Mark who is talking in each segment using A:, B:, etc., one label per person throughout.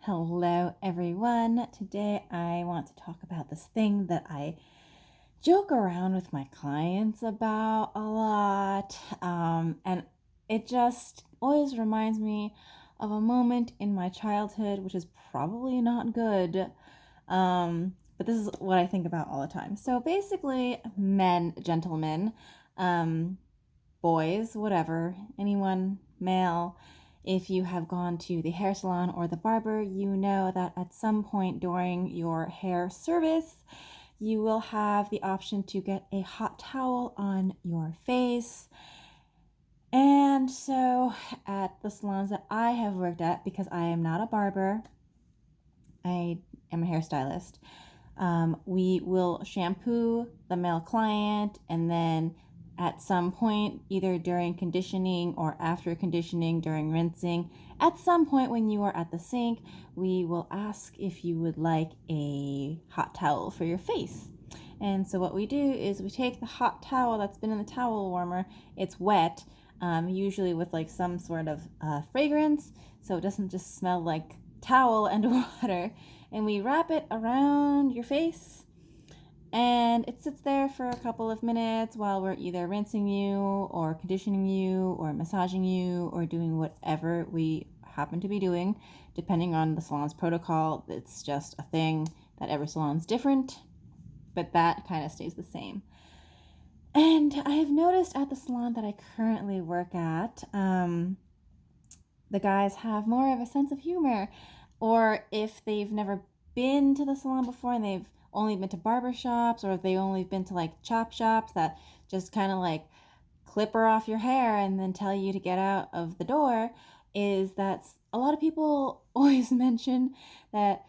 A: Hello, everyone. Today I want to talk about this thing that I joke around with my clients about a lot. And it just always reminds me of a moment in my childhood, which is probably not good. But this is what I think about all the time. So basically, men, gentlemen, um, boys, whatever, anyone, male, if you have gone to the hair salon or the barber, you know that at some point during your hair service, you will have the option to get a hot towel on your face. And so at the salons that I have worked at, because I am not a barber, I am a hairstylist, we will shampoo the male client, and then at some point, either during conditioning or after conditioning, during rinsing, at some point when you are at the sink, we will ask if you would like a hot towel for your face. And so what we do is we take the hot towel that's been in the towel warmer, it's wet, usually with like some sort of fragrance, so it doesn't just smell like towel and water, and we wrap it around your face, and it sits there for a couple of minutes while we're either rinsing you or conditioning you or massaging you or doing whatever we happen to be doing, depending on the salon's protocol. It's just a thing that every salon's different, but that kind of stays the same. And I have noticed at the salon that I currently work at, the guys have more of a sense of humor, or if they've never been to the salon before and they've only been to barber shops, or if they've only been to like chop shops that just kind of like clipper off your hair and then tell you to get out of the door, is that a lot of people always mention that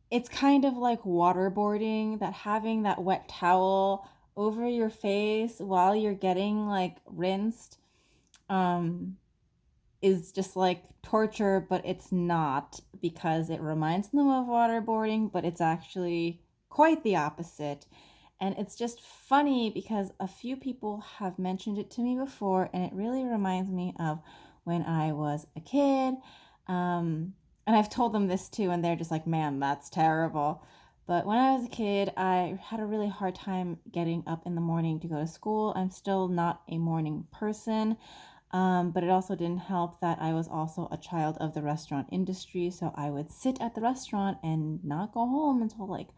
A: it's kind of like waterboarding, that having that wet towel over your face while you're getting like rinsed is just like torture, but it's not, because it reminds them of waterboarding, but it's actually quite the opposite. And it's just funny because a few people have mentioned it to me before, and it really reminds me of when I was a kid. And I've told them this too, and they're just like, man, that's terrible. But when I was a kid, I had a really hard time getting up in the morning to go to school. I'm still not a morning person. But it also didn't help that I was also a child of the restaurant industry. So I would sit at the restaurant and not go home until like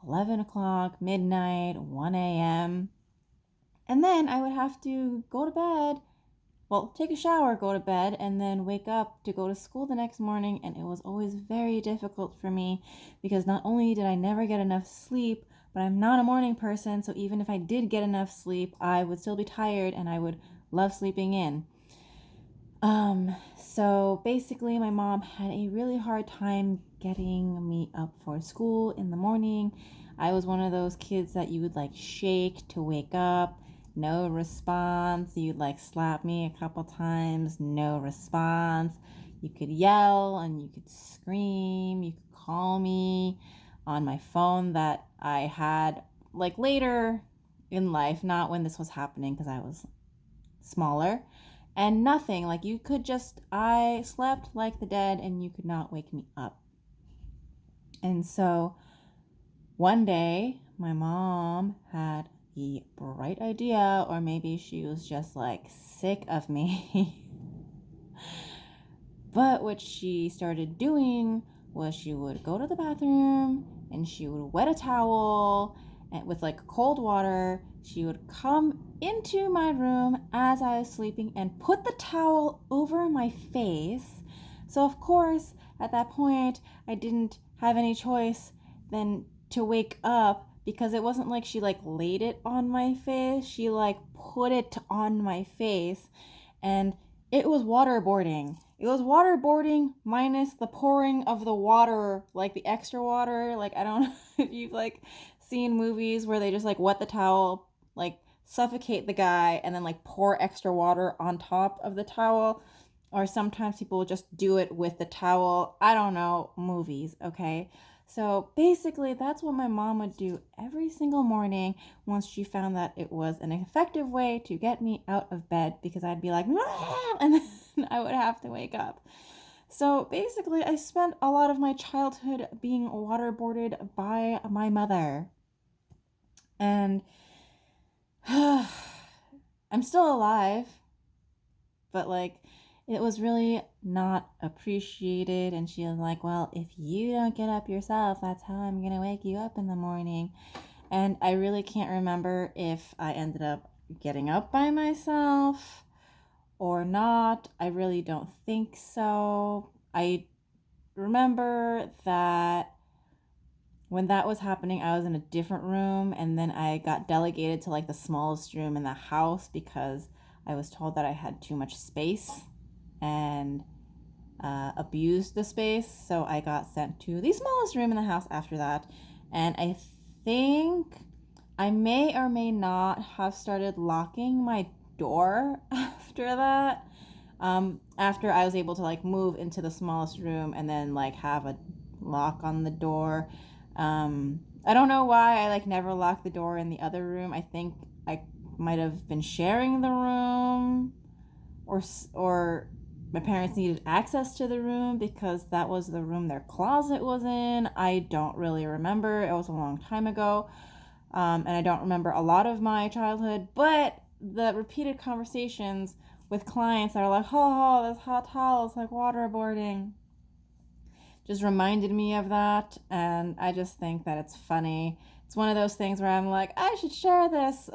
A: 11 o'clock, midnight, 1 a.m. And then I would have to go to bed, well, take a shower, go to bed, and then wake up to go to school the next morning. And it was always very difficult for me because not only did I never get enough sleep, but I'm not a morning person. So even if I did get enough sleep, I would still be tired and I would love sleeping in. So basically my mom had a really hard time getting me up for school in the morning. I was one of those kids that you would like shake to wake up, no response. You'd like slap me a couple times, no response. You could yell and you could scream, you could call me on my phone that I had like later in life, not when this was happening because I was smaller. And nothing, like you could just, I slept like the dead and you could not wake me up. And so one day my mom had the bright idea, or maybe she was just like sick of me. But what she started doing was she would go to the bathroom and she would wet a towel and with like cold water. She would come into my room as I was sleeping and put the towel over my face. So of course, at that point, I didn't have any choice than to wake up, because it wasn't like she like laid it on my face. She like put it on my face, and it was waterboarding. It was waterboarding minus the pouring of the water, like the extra water. Like, I don't know if you've like seen movies where they just like wet the towel, like suffocate the guy, and then like pour extra water on top of the towel. Or sometimes people will just do it with the towel. I don't know, movies, okay? So basically, that's what my mom would do every single morning once she found that it was an effective way to get me out of bed, because I'd be like, "Mom!" and then I would have to wake up. So basically, I spent a lot of my childhood being waterboarded by my mother. And I'm still alive, but like it was really not appreciated. And she was like, well, if you don't get up yourself, that's how I'm going to wake you up in the morning. And I really can't remember if I ended up getting up by myself or not. I really don't think so. I remember that when that was happening, I was in a different room, and then I got delegated to like the smallest room in the house because I was told that I had too much space and abused the space. So I got sent to the smallest room in the house after that. And I think I may or may not have started locking my door after that. After I was able to like move into the smallest room and then like have a lock on the door. I don't know why I like never locked the door in the other room. I think I might have been sharing the room, or my parents needed access to the room because that was the room their closet was in. I don't really remember. It was a long time ago. And I don't remember a lot of my childhood, but the repeated conversations with clients that are like, oh, this hot towel is like waterboarding, just reminded me of that. And I just think that it's funny. It's one of those things where I'm like, I should share this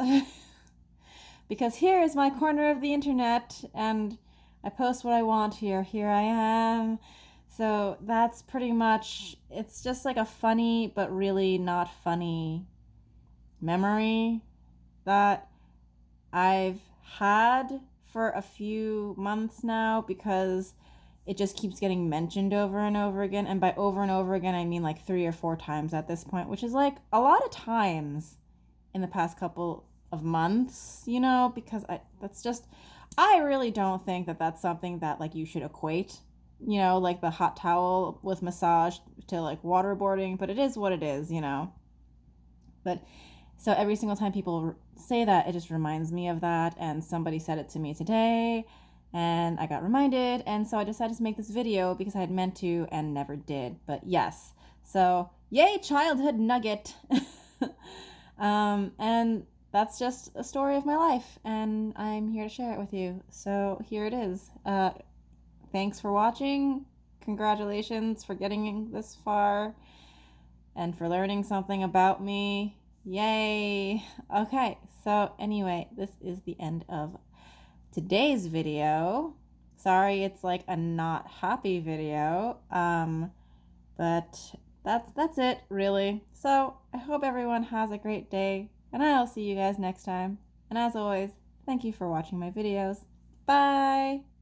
A: because here is my corner of the internet and I post what I want here. Here I am. So that's pretty much, it's just like a funny but really not funny memory that I've had for a few months now because it just keeps getting mentioned over and over again. And by over and over again, I mean like 3 or 4 times at this point, which is like a lot of times in the past couple of months, you know, because I really don't think that that's something that like you should equate, you know, like the hot towel with massage to like waterboarding, but it is what it is, you know. But so every single time people say that, it just reminds me of that. And somebody said it to me today and I got reminded. And so I decided to make this video because I had meant to and never did. But yes, so yay, childhood nugget. And that's just a story of my life. And I'm here to share it with you. So here it is. Thanks for watching. Congratulations for getting this far and for learning something about me. Yay! Okay, so anyway, this is the end of today's video. Sorry it's like a not happy video, but that's it really. So I hope everyone has a great day, and I'll see you guys next time. And as always, thank you for watching my videos. Bye!